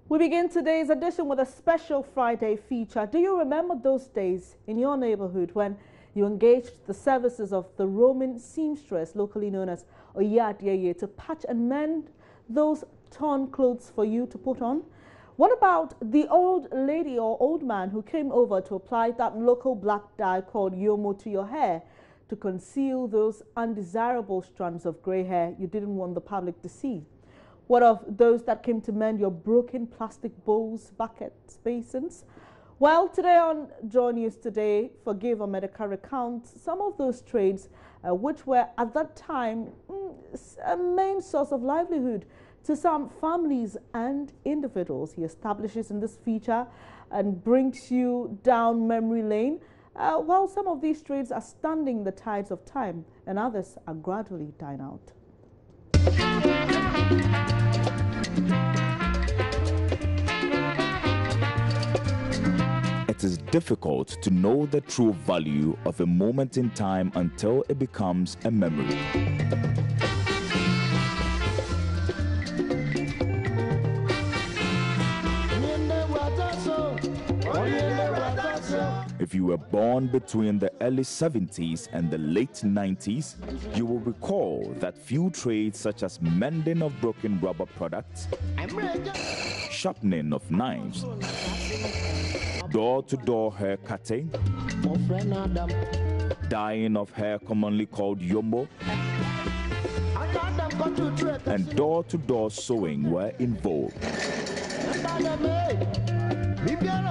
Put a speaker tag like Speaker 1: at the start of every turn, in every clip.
Speaker 1: We begin today's edition with a special Friday feature. Do you remember those days in your neighborhood when you engaged the services of the Roman seamstress, locally known as Oyadieye, to patch and mend those torn clothes for you to put on? What about the old lady or old man who came over to apply that local black dye called yomo to your hair to conceal those undesirable strands of gray hair you didn't want the public to see? What of those that came to mend your broken plastic bowls, buckets, basins? Well, today on Joy News Today, Forgive America recounts some of those trades which were at that time a main source of livelihood to some families and individuals. He establishes in this feature and brings you down memory lane, while some of these trades are standing the tides of time and others are gradually dying out.
Speaker 2: It is difficult to know the true value of a moment in time until it becomes a memory. If you were born between the early 70s and the late 90s, you will recall that few trades such as mending of broken rubber products, sharpening of knives, door-to-door hair cutting, dyeing of hair commonly called yomo, and door-to-door sewing were in vogue.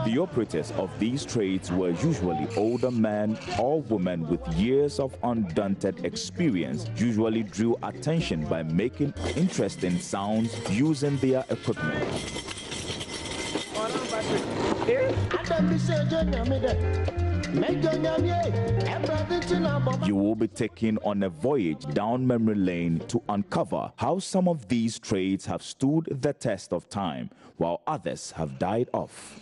Speaker 2: The operators of these trades were usually older men or women with years of undaunted experience, usually drew attention by making interesting sounds using their equipment. You will be taken on a voyage down memory lane to uncover how some of these trades have stood the test of time, while others have died off.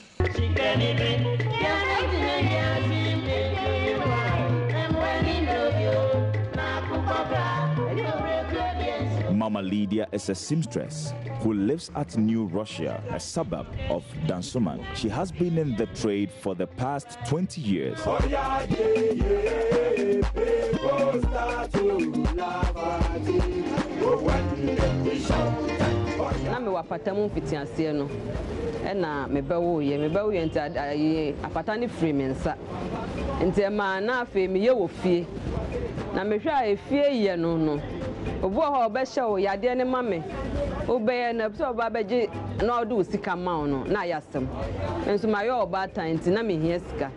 Speaker 2: Mama Lydia is a seamstress who lives at New Russia, a suburb of Dansuman. She has been in the trade for the past 20 years.
Speaker 3: Ena mebewo ye nti apatani free mensa nti ma na afi me ye wo fie na mehwe a efie ye no obu ho be hye wo yade ne mame obeye na so oba beje na odu sika ma no na yasem enso ma ye oba tan nti na me hie sika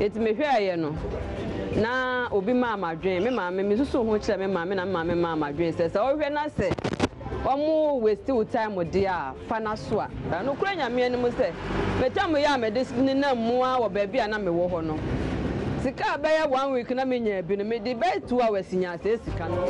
Speaker 3: eti mehwe ye no na obi ma amadwen me ma me susu ho kire me ma me na ma amadwen se ohwe na se omo waste time dia fana so a no kura nyame anim se metam ya me discipline na mua wo ba bia na me wo ho no sika ba ya 1 week na me nya bi no me di ba 2 hours nya se sika no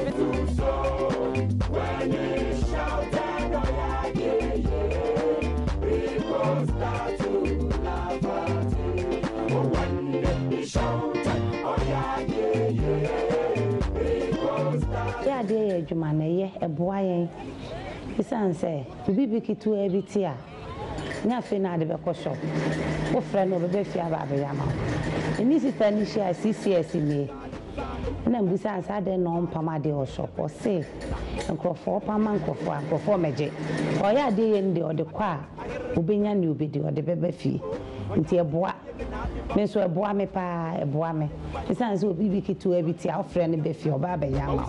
Speaker 4: ya de ye adwuma na ye eboa yen isan say bibi kitu ebiti a nya fe na de be ko shop wo frɛ no be fi aba be yama eni sister ni share CCS me na mbusa asa de no mpama de o shop o say nkrofo pama nkrofo meje o ya de ye ndi o de kwa obenya ni obedi o de bebe fi nti eboa me so eboa me pa eboa me isan so bibi kitu ebiti a wo frɛ no be fi oba be yama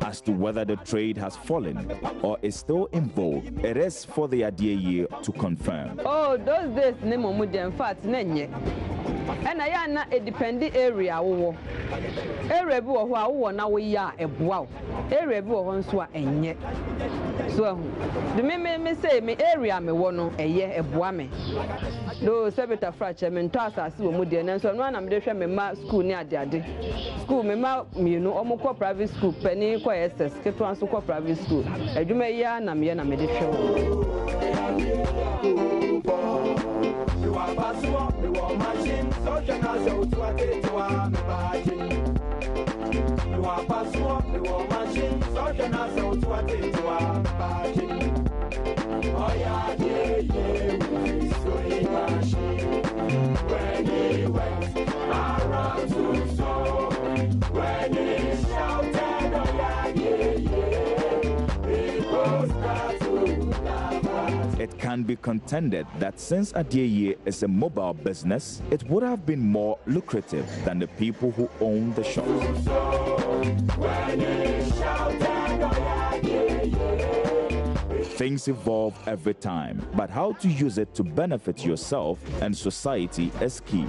Speaker 2: As to whether the trade has fallen or is still in vogue, it is for the Adiyeye to confirm.
Speaker 3: Oh, those days ne momu de in fact nenye And I na a dependent area wo. Area bi wo ho a wo na wo ya eboa. Area bi wo ho nso a enye. So the me say me area me wo no eye eboa me. Do sebeta fracture me nto asase wo mu de na so no na me de hwe me ma school ni ade. School me ma mienu omukọ private school pani ko SS keto anso ko private school. Adwuma ya na me de hwe wo.
Speaker 2: It can be contended that since Adieye is a mobile business, it would have been more lucrative than the people who own the shop. Things evolve every time, but how to use it to benefit yourself and society is key.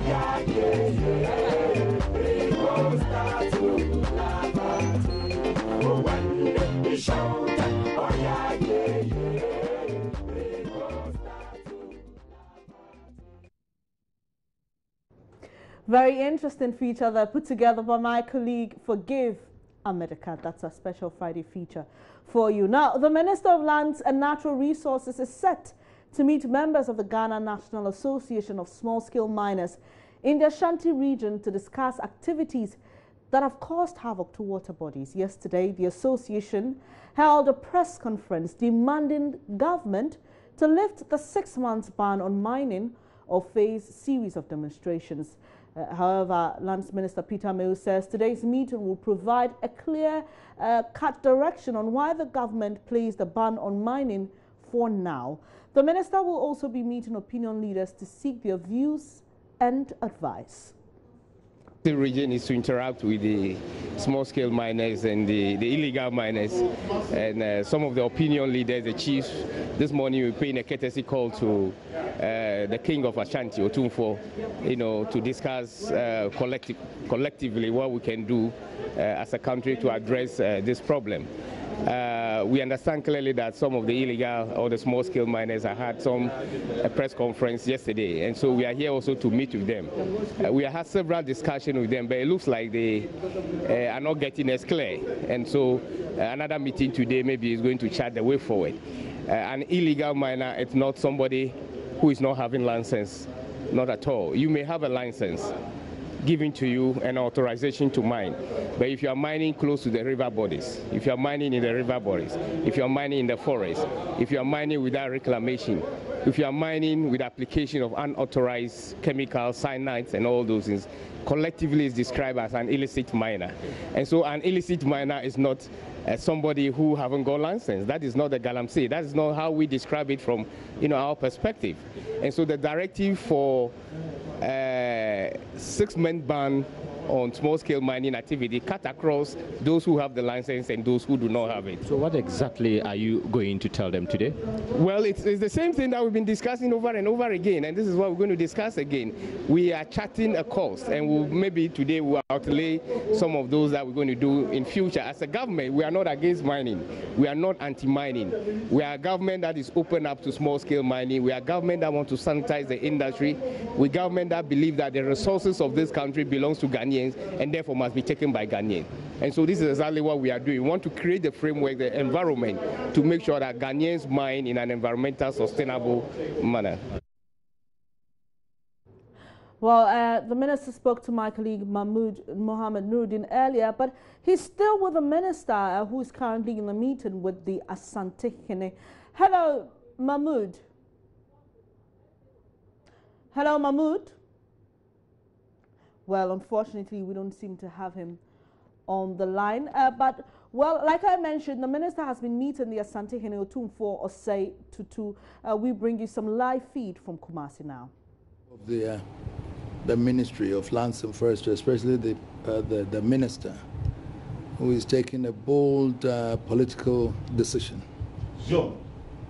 Speaker 1: Very interesting feature that put together by my colleague Forgive America. That's a special Friday feature for you. Now, the Minister of Lands and Natural Resources is set to meet members of the Ghana National Association of Small-Scale Miners in the Ashanti region to discuss activities that have caused havoc to water bodies. Yesterday, the association held a press conference demanding government to lift the 6-month ban on mining or face series of demonstrations. However, Lands Minister Peter Amewu says today's meeting will provide a clear-cut direction on why the government placed the ban on mining for now. The minister will also be meeting opinion leaders to seek their views and advice.
Speaker 5: The region is to interact with the small-scale miners and the illegal miners, and some of the opinion leaders, the chiefs. This morning we're paying a courtesy call to the King of Ashanti, Otumfo, to discuss collectively what we can do as a country to address this problem. We understand clearly that some of the illegal or the small-scale miners have had a press conference yesterday, and so we are here also to meet with them. We have had several discussions with them, but it looks like they are not getting as clear, and so another meeting today maybe is going to chart the way forward. An illegal miner, it's not somebody who is not having license, not at all. You may have a license given to you, an authorization to mine. But if you are mining close to the river bodies, if you are mining in the river bodies, if you are mining in the forest, if you are mining without reclamation, if you are mining with application of unauthorized chemicals, cyanides and all those things, collectively is described as an illicit miner. And so an illicit miner is not somebody who haven't got license. That is not the galamsey. That is not how we describe it from our perspective. And so the directive for 6-month ban on small-scale mining activity cut across those who have the license and those who do not have it.
Speaker 6: So what exactly are you going to tell them today?
Speaker 5: Well, it's the same thing that we've been discussing over and over again, and this is what we're going to discuss again. We are charting a course, and maybe today we'll outlay some of those that we're going to do in future. As a government, we are not against mining. We are not anti-mining. We are a government that is open up to small-scale mining. We are a government that wants to sanitize the industry. We are a government that believe that the resources of this country belongs to Ghanaians and therefore must be taken by Ghanaians. And so this is exactly what we are doing. We want to create the framework, the environment, to make sure that Ghanaians mine in an environmental sustainable manner.
Speaker 1: Well, the minister spoke to my colleague Mohammed Nuruddin earlier, but he's still with the minister who is currently in the meeting with the Asante Hene. Hello, Mahmoud. Hello, Mahmoud. Well, unfortunately, we don't seem to have him on the line. But, well, like I mentioned, the minister has been meeting the Asante Hene Otumfo Osei Tutu. We bring you some live feed from Kumasi now.
Speaker 7: The Ministry of Lands and Forestry, especially the minister, who is taking a bold political decision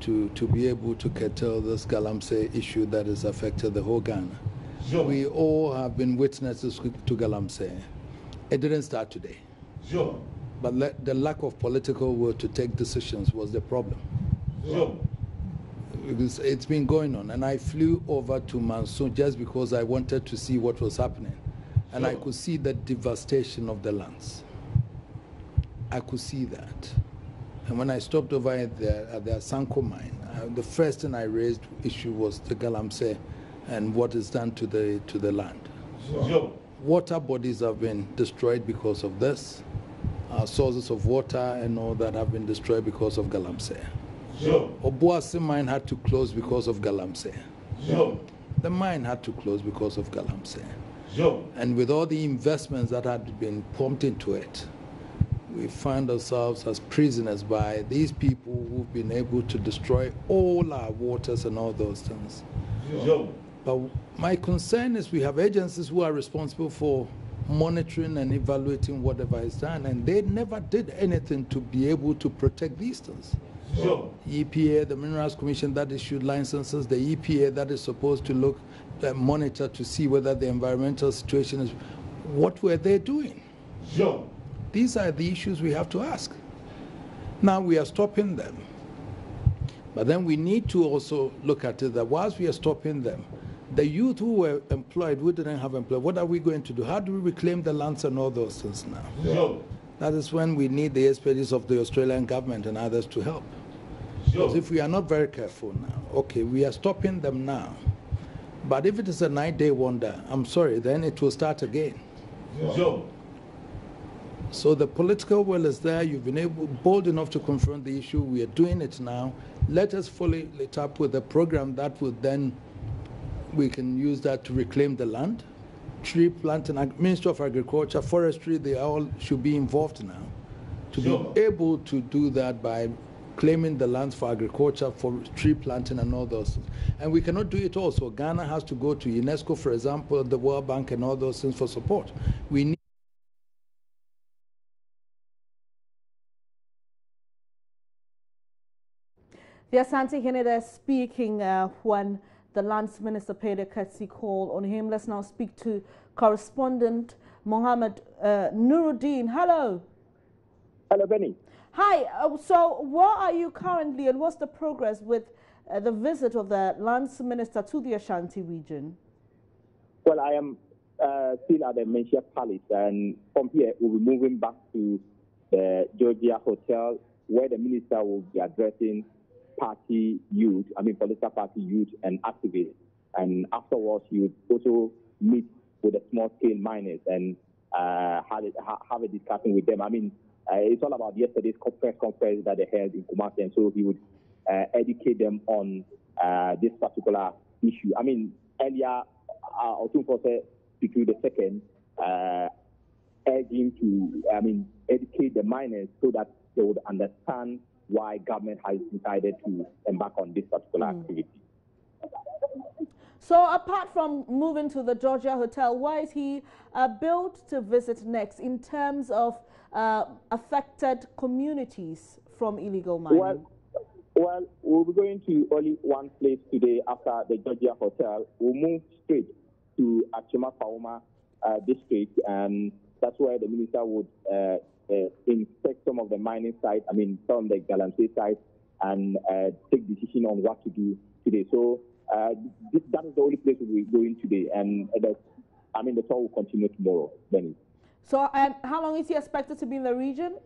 Speaker 7: to be able to curtail this galamsey issue that has affected the whole Ghana. Sure. We all have been witnesses to Galamsey. It didn't start today. Sure. But the lack of political will to take decisions was the problem. Sure. Because it's been going on, and I flew over to Mansour just because I wanted to see what was happening. And sure. I could see the devastation of the lands. I could see that. And when I stopped over at the Asanko mine, the first thing I raised issue was the Galamsey and what is done to the land. Sure. Water bodies have been destroyed because of this. Sources of water and all that have been destroyed because of Galamsey. Sure. Obuasi mine had to close because of Galamsey. Sure. The mine had to close because of Galamsey. Sure. And with all the investments that had been pumped into it, we find ourselves as prisoners by these people who've been able to destroy all our waters and all those things. Sure. But my concern is we have agencies who are responsible for monitoring and evaluating whatever is done, and they never did anything to be able to protect these things. Sure. EPA, the Minerals Commission that issued licenses, the EPA that is supposed to look, monitor to see whether the environmental situation is, what were they doing? Sure. These are the issues we have to ask. Now we are stopping them. But then we need to also look at it that whilst we are stopping them, the youth who were employed, who didn't have employed, what are we going to do? How do we reclaim the lands and all those things now? Sure. That is when we need the expertise of the Australian government and others to help. Sure. Because if we are not very careful now, okay, we are stopping them now. But if it is a 9-day wonder, I'm sorry, then it will start again. Sure. So the political will is there. You've been bold enough to confront the issue. We are doing it now. Let us follow it up with a program that will then, we can use that to reclaim the land. Tree planting, Ministry of Agriculture, Forestry, they all should be involved now to sure. be able to do that by claiming the lands for agriculture, for tree planting and all those things. And we cannot do it all. So Ghana has to go to UNESCO, for example, the World Bank and all those things for support. We need
Speaker 1: the Asante Hene there speaking when the Lands Minister paid a courtesy call on him. Let's now speak to correspondent Mohammed Nuruddin. Hello.
Speaker 8: Hello, Benny.
Speaker 1: Hi. So where are you currently and what's the progress with the visit of the Lands Minister to the Ashanti region?
Speaker 8: Well, I am still at the Menchia Palace, and from here we'll be moving back to the Georgia Hotel where the minister will be addressing party youth, political party youth and activists. And afterwards, you would also meet with the small-scale miners and have a discussion with them. It's all about yesterday's press conference that they held in Kumasi, and so he would educate them on this particular issue. Earlier, Otunfose Piku II urging to, educate the miners so that they would understand why government has decided to embark on this particular activity.
Speaker 1: So apart from moving to the Georgia Hotel, where is he built to visit next in terms of affected communities from illegal mining?
Speaker 8: Well, we'll be going to only one place today after the Georgia Hotel. We'll move straight to Achima Pauma district, and that's where the minister would inspect some of the mining sites, some of the Galamsey sites, and take decision on what to do today. So that is the only place we'll be going today, and the tour will continue tomorrow, Benny.
Speaker 1: So how long is he expected to be in the region?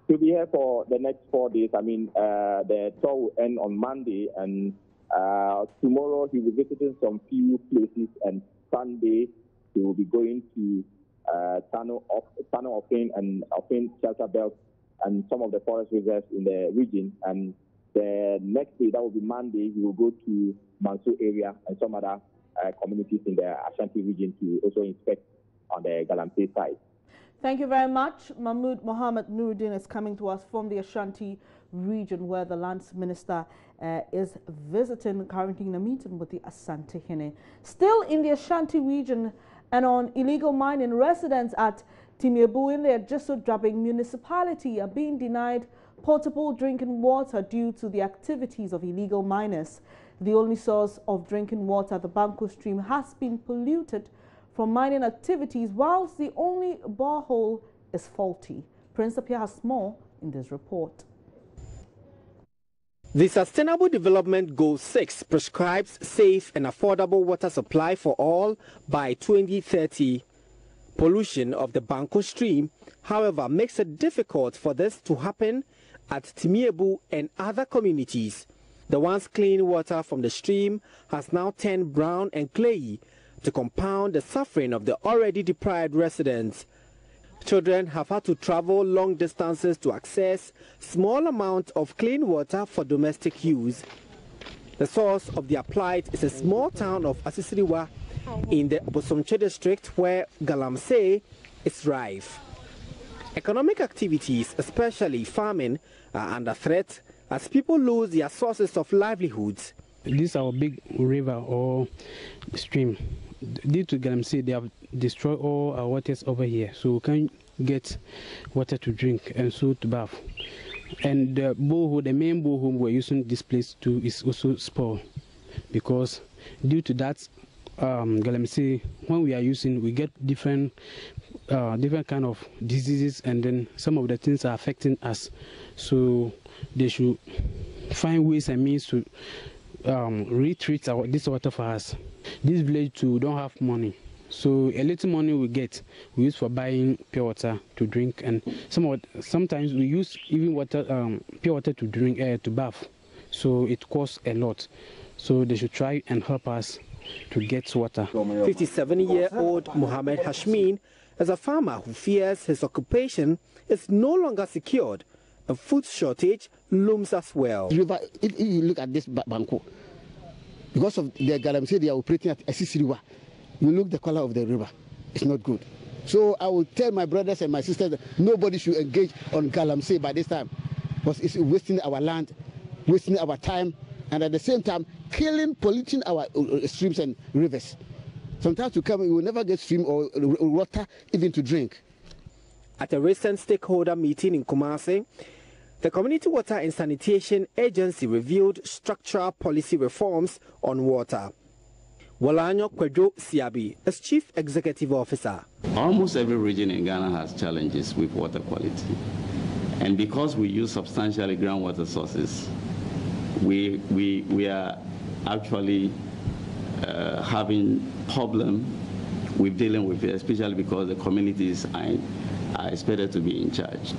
Speaker 8: He'll be here for the next 4 days. The tour will end on Monday, and tomorrow he will be visiting some few places, and Sunday he will be going to Tano Offin and Offin Shelter Belt and some of the forest reserves in the region. And the next day, that will be Monday, he will go to Mansour area and some other communities in the Ashanti region to also inspect on the Galamsey side.
Speaker 1: Thank you very much. Mohammed Nuruddin is coming to us from the Ashanti region where the Lands Minister is visiting, currently in a meeting with the Asante Hene. Still in the Ashanti region and on illegal mining, residents at Timiebu in the Adjiso Drabing municipality are being denied potable drinking water due to the activities of illegal miners. The only source of drinking water, the Banco stream, has been polluted from mining activities, whilst the only borehole is faulty. Prince Apia has more in this report.
Speaker 9: The Sustainable Development Goal 6 prescribes safe and affordable water supply for all by 2030. Pollution of the Banco stream, however, makes it difficult for this to happen at Timiebu and other communities. The once clean water from the stream has now turned brown and clayey to compound the suffering of the already deprived residents. Children have had to travel long distances to access small amounts of clean water for domestic use. The source of their plight is a small town of Asisiriwa in the Bosomche district, where galamsey is rife. Economic activities, especially farming, are under threat as people lose their sources of livelihoods.
Speaker 10: This is our big river or stream. Due to galamsey, they have destroyed all our waters over here, so we can't get water to drink and so to bath. And the borehole, the main borehole we're using this place to, is also spoiled, because due to that galamsey, when we are using, we get different kind of diseases, and then some of the things are affecting us. So they should find ways and means to retreat this water for us. This village too don't have money, so a little money we get, we use for buying pure water to drink, and sometimes we use even water, pure water to drink, to bath. So it costs a lot. So they should try and help us to get water.
Speaker 9: 57-year-old Mohammed Hashmin is a farmer who fears his occupation is no longer secured. A food shortage looms as well.
Speaker 11: River, if you look at this Banco, because of the galamsey they are operating at Asisiriwa, you look the color of the river, it's not good. So I will tell my brothers and my sisters that nobody should engage on galamsey by this time, because it's wasting our land, wasting our time, and at the same time killing, polluting our streams and rivers. Sometimes to come, we will never get stream or water even to drink.
Speaker 9: At a recent stakeholder meeting in Kumasi, the Community Water and Sanitation Agency revealed structural policy reforms on water. Walanyo Kwejo Siabi is Chief Executive Officer.
Speaker 12: Almost every region in Ghana has challenges with water quality. And because we use substantially groundwater sources, we are actually having problem with dealing with it, especially because the communities are expected to be in charge.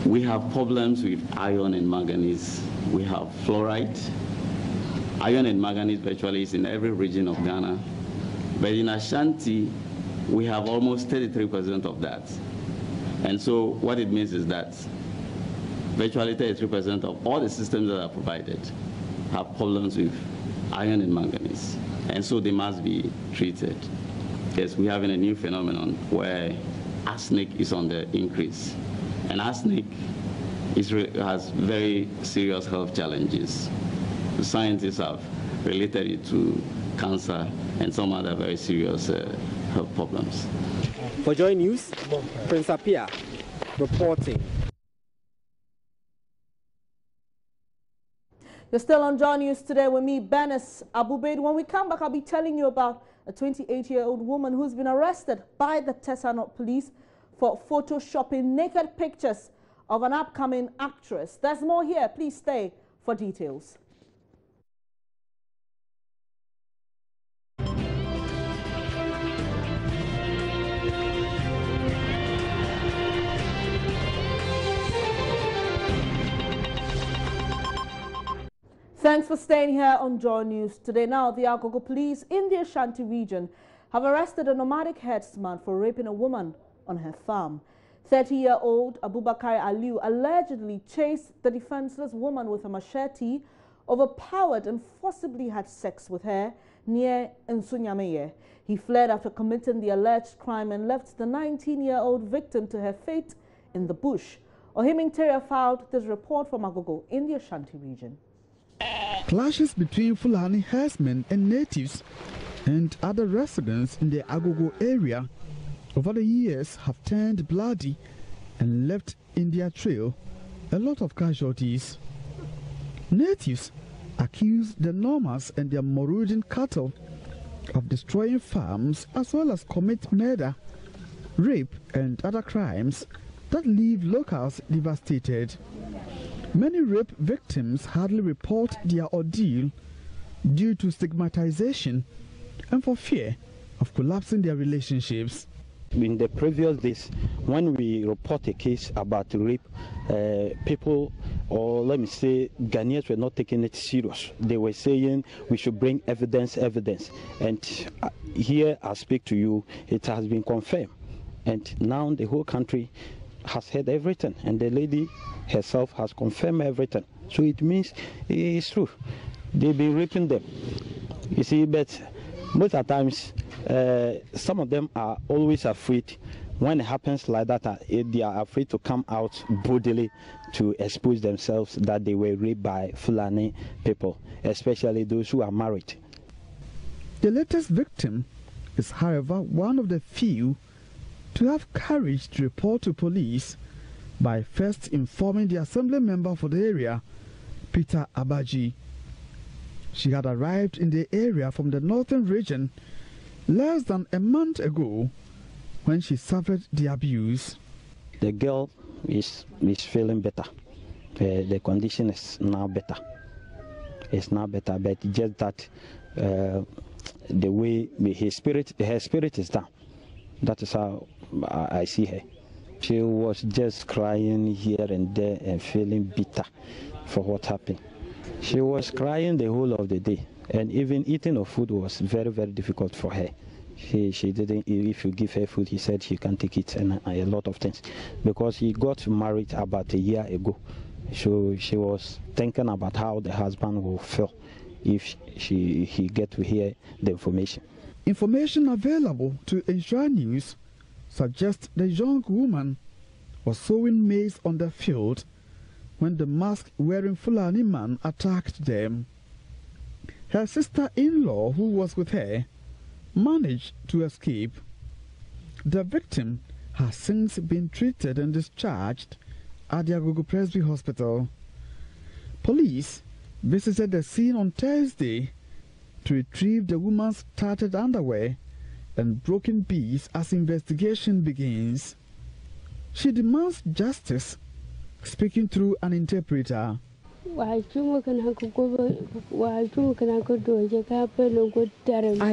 Speaker 12: We have problems with iron and manganese. We have fluoride. Iron and manganese virtually is in every region of Ghana. But in Ashanti, we have almost 33% of that. And so what it means is that virtually 33% of all the systems that are provided have problems with iron and manganese. And so they must be treated. Yes, we're having a new phenomenon where arsenic is on the increase. And arsenic has very serious health challenges. The scientists have related it to cancer and some other very serious health problems.
Speaker 9: For Joy News, Prince Apia reporting.
Speaker 1: You're still on Joy News today with me, Benis Abubaid. When we come back, I'll be telling you about a 28-year-old woman who's been arrested by the Tessanot police for photoshopping naked pictures of an upcoming actress. There's more here. Please stay for details. Thanks for staying here on Joy News today. Now, the Agogo police in the Ashanti region have arrested a nomadic herdsman for raping a woman on her farm. 30-year-old Abubakar Aliu allegedly chased the defenseless woman with a machete, overpowered and forcibly had sex with her near Nsunyameye. He fled after committing the alleged crime and left the 19-year-old victim to her fate in the bush. Ohiming Teria filed this report from Agogo in the Ashanti region.
Speaker 13: Clashes between Fulani herdsmen and natives and other residents in the Agogo area over the years have turned bloody and left in their trail a lot of casualties. Natives accused the Normas and their Morujan cattle of destroying farms as well as commit murder, rape and other crimes that leave locals devastated. Many rape victims hardly report their ordeal due to stigmatization and for fear of collapsing their relationships.
Speaker 14: In the previous days, when we report a case about rape, people, or let me say, Ghanaians were not taking it serious. They were saying we should bring evidence. And here I speak to you, it has been confirmed. And now the whole country has heard everything, and the lady herself has confirmed everything. So it means it's true. They've been raping them. You see, but most of the times, some of them are always afraid. When it happens like that, they are afraid to come out boldly to expose themselves that they were raped by Fulani people, especially those who are married.
Speaker 13: The latest victim is, however, one of the few to have courage to report to police by first informing the assembly member for the area, Peter Abaji. She had arrived in the area from the northern region less than a month ago when she suffered the abuse.
Speaker 14: The girl is feeling better. The condition is now better. It's now better, but just that the way her spirit is down. That is how I see her. She was just crying here and there and feeling bitter for what happened. She was crying the whole of the day, and even eating of food was very, very difficult for her. She didn't, if you give her food, he said she can't take it, and a lot of things, because he got married about a year ago. So she was thinking about how the husband will feel if he get to hear the information.
Speaker 13: Information available to Ensure News suggests the young woman was sowing maize on the field when the mask-wearing Fulani man attacked them. Her sister-in-law, who was with her, managed to escape. The victim has since been treated and discharged at the Agogo Presby Hospital. Police visited the scene on Thursday to retrieve the woman's tattered underwear and broken beads as investigation begins. She demands justice, speaking through an interpreter.
Speaker 15: I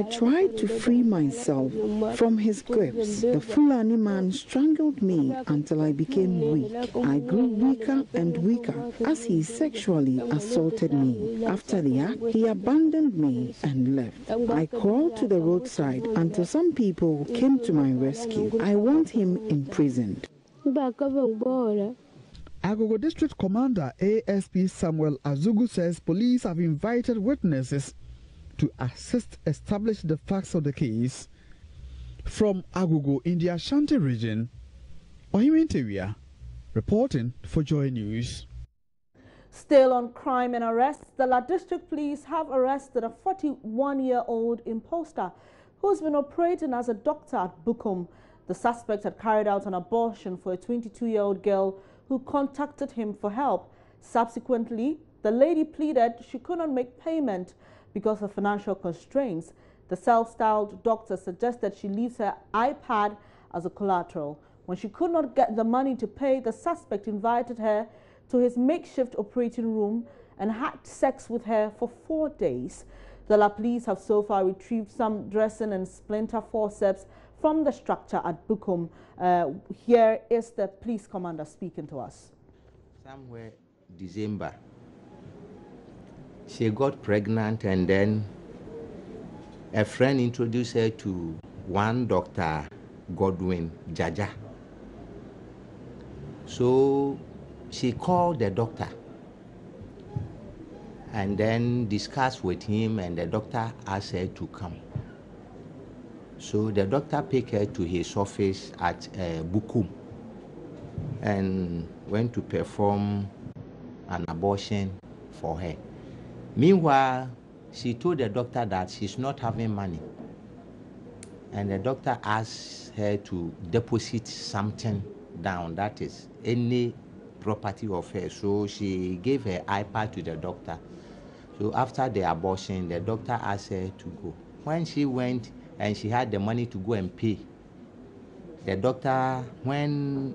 Speaker 15: tried to free myself from his grips. The Fulani man strangled me until I became weak. I grew weaker and weaker as he sexually assaulted me. After the act, he abandoned me and left. I crawled to the roadside until some people came to my rescue. I want him imprisoned.
Speaker 13: Agogo District Commander ASP Samuel Azugu says police have invited witnesses to assist establish the facts of the case. From Agogo in the Ashanti region, Ohime Ntewia reporting for Joy News.
Speaker 1: Still on crime and arrests, the La District Police have arrested a 41-year-old imposter who's been operating as a doctor at Bukum. The suspect had carried out an abortion for a 22-year-old girl who contacted him for help. Subsequently, the lady pleaded she could not make payment because of financial constraints. The self-styled doctor suggested she leaves her iPad as a collateral. When she could not get the money to pay, the suspect invited her to his makeshift operating room and had sex with her for 4 days. The La Police have so far retrieved some dressing and splinter forceps from the structure at Bukum. Here is the police commander speaking to us.
Speaker 16: Somewhere December, she got pregnant, and then a friend introduced her to one Dr. Godwin Jaja. So she called the doctor and then discussed with him, and the doctor asked her to come. So the doctor picked her to his office at Bukum and went to perform an abortion for her. Meanwhile, she told the doctor that she's not having money. And the doctor asked her to deposit something down, that is, any property of hers. So she gave her iPad to the doctor So after the abortion, the doctor asked her to go. When she went and she had the money to go and pay, the doctor, when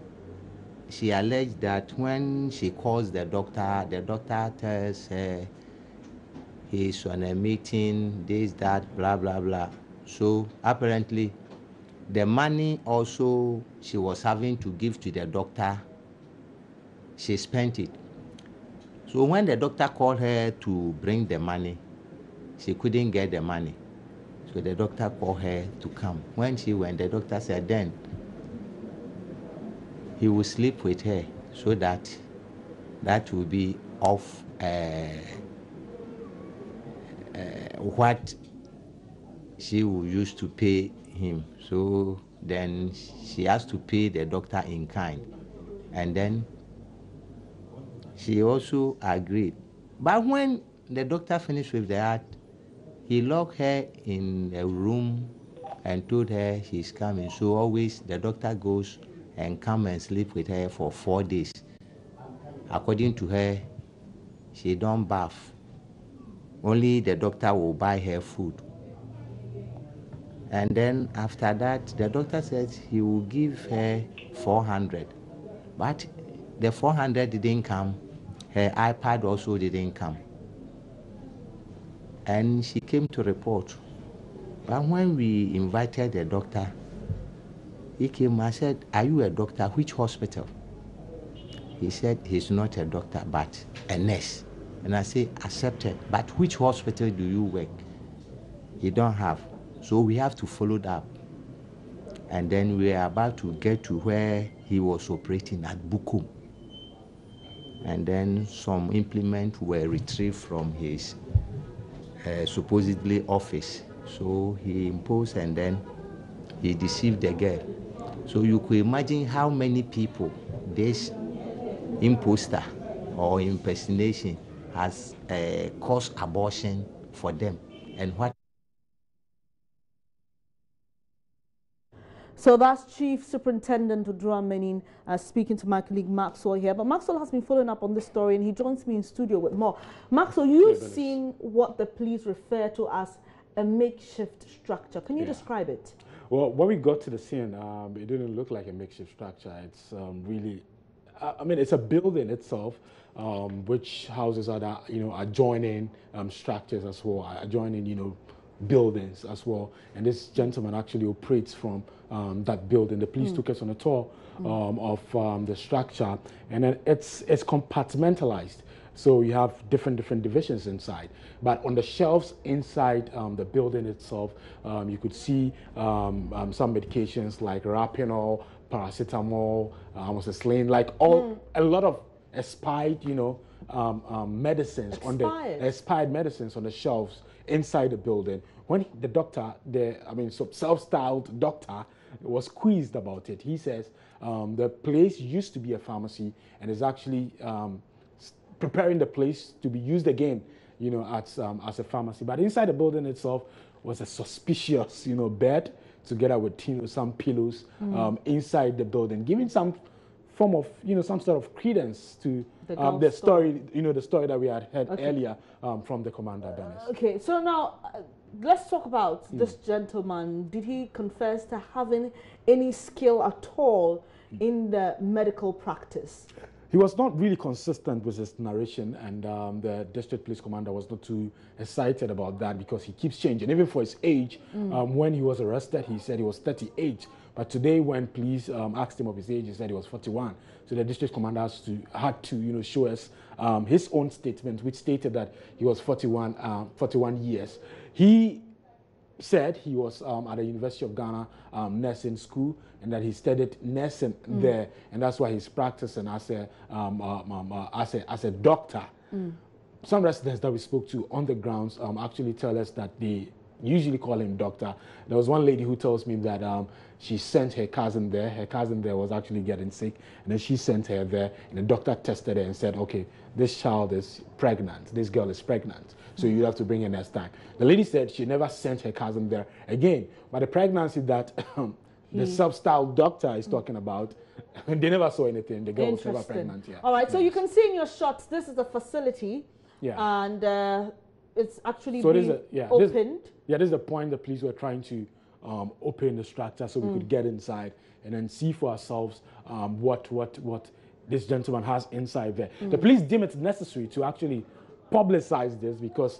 Speaker 16: she alleged that when she calls the doctor tells her he's on a meeting, this, that, blah, blah, blah. So apparently, the money also she was having to give to the doctor, she spent it. So when the doctor called her to bring the money, she couldn't get the money. So the doctor called her to come. When she went, the doctor said then he will sleep with her so that will be off what she will use to pay him. So then she has to pay the doctor in kind. And then she also agreed. But when the doctor finished with that, he locked her in a room and told her he's coming. So always the doctor goes and come and sleep with her for 4 days. According to her, she don't bath. Only the doctor will buy her food. And then after that, the doctor said he will give her 400. But the 400 didn't come. Her iPad also didn't come. And she came to report. But when we invited the doctor, he came and said, "Are you a doctor? Which hospital?" He said, "He's not a doctor, but a nurse." And I said, "Accepted. But which hospital do you work?" He don't have. So we have to follow up. And then we are about to get to where he was operating at Bukum. And then some implements were retrieved from his supposedly office. So he imposed and then he deceived the girl. So you could imagine how many people this imposter or impersonation has caused abortion for them and what.
Speaker 1: So that's Chief Superintendent Udra Menin speaking to my colleague Maxwell here. But Maxwell has been following up on this story and he joins me in studio with more. Maxwell, you've seen what the police refer to as a makeshift structure. Can you describe it?
Speaker 17: Well, when we got to the scene, it didn't look like a makeshift structure. It's really, I mean, it's a building itself, which houses other, adjoining structures as well, adjoining, buildings as well. And this gentleman actually operates from that building. The police took us on a tour of the structure, and then it's compartmentalized. So you have different divisions inside. But on the shelves inside the building itself, you could see some medications like Rapinol, paracetamol, amoxicillin, like a lot of expired, medicines on the expired medicines on the shelves inside the building. When the doctor, self-styled doctor, was quizzed about it, he says the place used to be a pharmacy and is actually preparing the place to be used again, as a pharmacy. But inside the building itself was a suspicious, bed together with some pillows inside the building, giving some form of some sort of credence to the story, the story that we had heard earlier from the commander, Dennis.
Speaker 1: Okay, so now let's talk about this gentleman. Did he confess to having any skill at all in the medical practice?
Speaker 17: He was not really consistent with his narration, and the district police commander was not too excited about that because he keeps changing. Even for his age, when he was arrested, he said he was 38. But today, when police asked him of his age, he said he was 41. So the district commander had to show us his own statement, which stated that he was 41 years. He said he was at the University of Ghana nursing school, and that he studied nursing there, and that's why he's practicing as a doctor. Some residents that we spoke to on the grounds actually tell us that they usually call him doctor. There was one lady who tells me that she sent her cousin there. Her cousin there was actually getting sick, and then she sent her there, and the doctor tested her and said, okay, this child is pregnant. This girl is pregnant, so you have to bring her next time. The lady said she never sent her cousin there again, but the pregnancy that the self-styled doctor is talking about, they never saw anything. The girl was never pregnant. Yeah.
Speaker 1: All right, so you can see in your shots, this is a facility, and it's actually being opened.
Speaker 17: This is the point the police were trying to open the structure so we could get inside and then see for ourselves what this gentleman has inside there. The police deem it necessary to actually publicize this because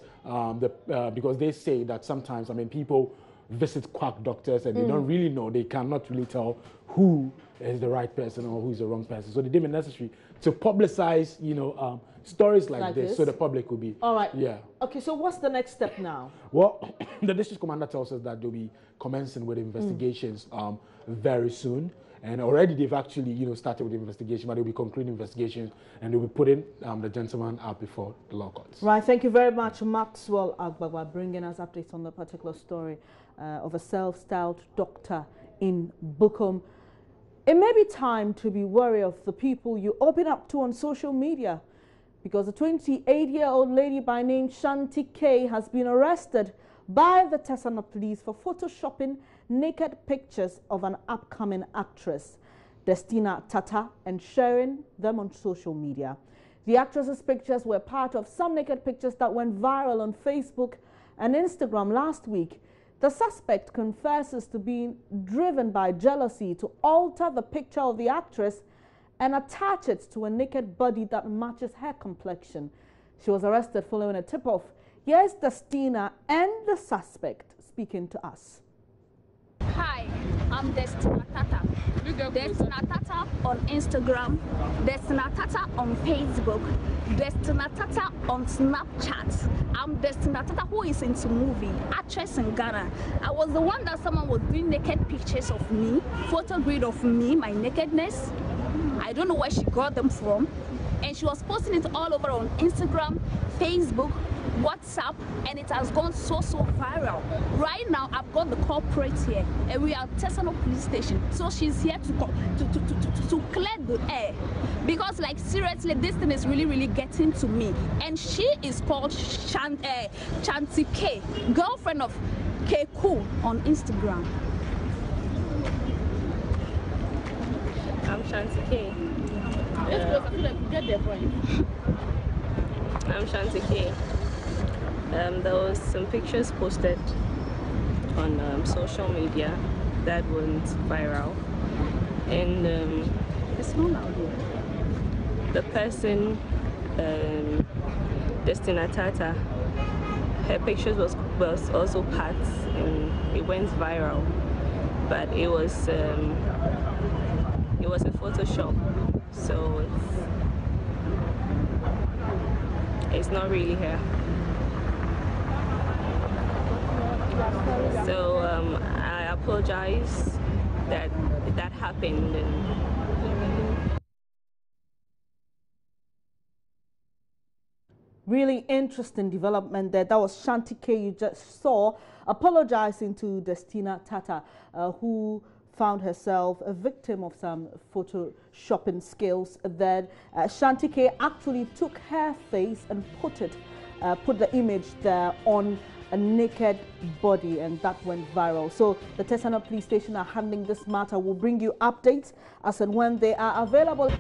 Speaker 17: because they say that sometimes, I mean, people visit quack doctors and they don't really know, they cannot really tell who is the right person or who is the wrong person. So they deem it necessary to publicize, you know, stories like this so the public will be.
Speaker 1: All right.
Speaker 17: Yeah.
Speaker 1: Okay, so what's the next step now?
Speaker 17: Well, the district commander tells us that they'll be commencing with investigations very soon. And already they've actually, you know, started with the investigation, but they'll be concluding investigations and they'll be putting the gentleman up before the law courts.
Speaker 1: Right, thank you very much, Maxwell Agbagba, bringing us updates on the particular story of a self-styled doctor in Bukom. It may be time to be wary of the people you open up to on social media, because a 28-year-old lady by name Shanti K has been arrested by the Tesano police for photoshopping naked pictures of an upcoming actress, Destina Tata, and sharing them on social media. The actress's pictures were part of some naked pictures that went viral on Facebook and Instagram last week. The suspect confesses to being driven by jealousy to alter the picture of the actress and attach it to a naked body that matches her complexion. She was arrested following a tip-off. Here's Destina and the suspect speaking to us.
Speaker 18: Hi, I'm Destina Tata. Destina Tata on Instagram, Destina Tata on Facebook, Destina Tata on Snapchat. I'm Destina Tata, who is into movie, actress in Ghana. I was the one that someone was doing naked pictures of me, photo grid of me, my nakedness. I don't know where she got them from. And she was posting it all over on Instagram, Facebook, WhatsApp, and it has gone so viral. Right now, I've got the culprit here, and we are at Tesano police station. So she's here to clear the air, because, like, seriously, this thing is really getting to me. And she is called Shanti K, girlfriend of K Cool on Instagram.
Speaker 19: I'm Shanti K. I'm Shanti K. There was some pictures posted on social media that went viral, and it's not loud here. The person, Destina Tata, her pictures was also part, and it went viral, but it was a Photoshop, so it's not really her. So I apologize that happened.
Speaker 1: Really interesting development there. That was Shanti K you just saw apologizing to Destina Tata, who found herself a victim of some photoshopping skills. Then Shanti K actually took her face and put the image there on a naked body, and that went viral. So the Tesano police station are handling this matter. We'll bring you updates as and when they are available.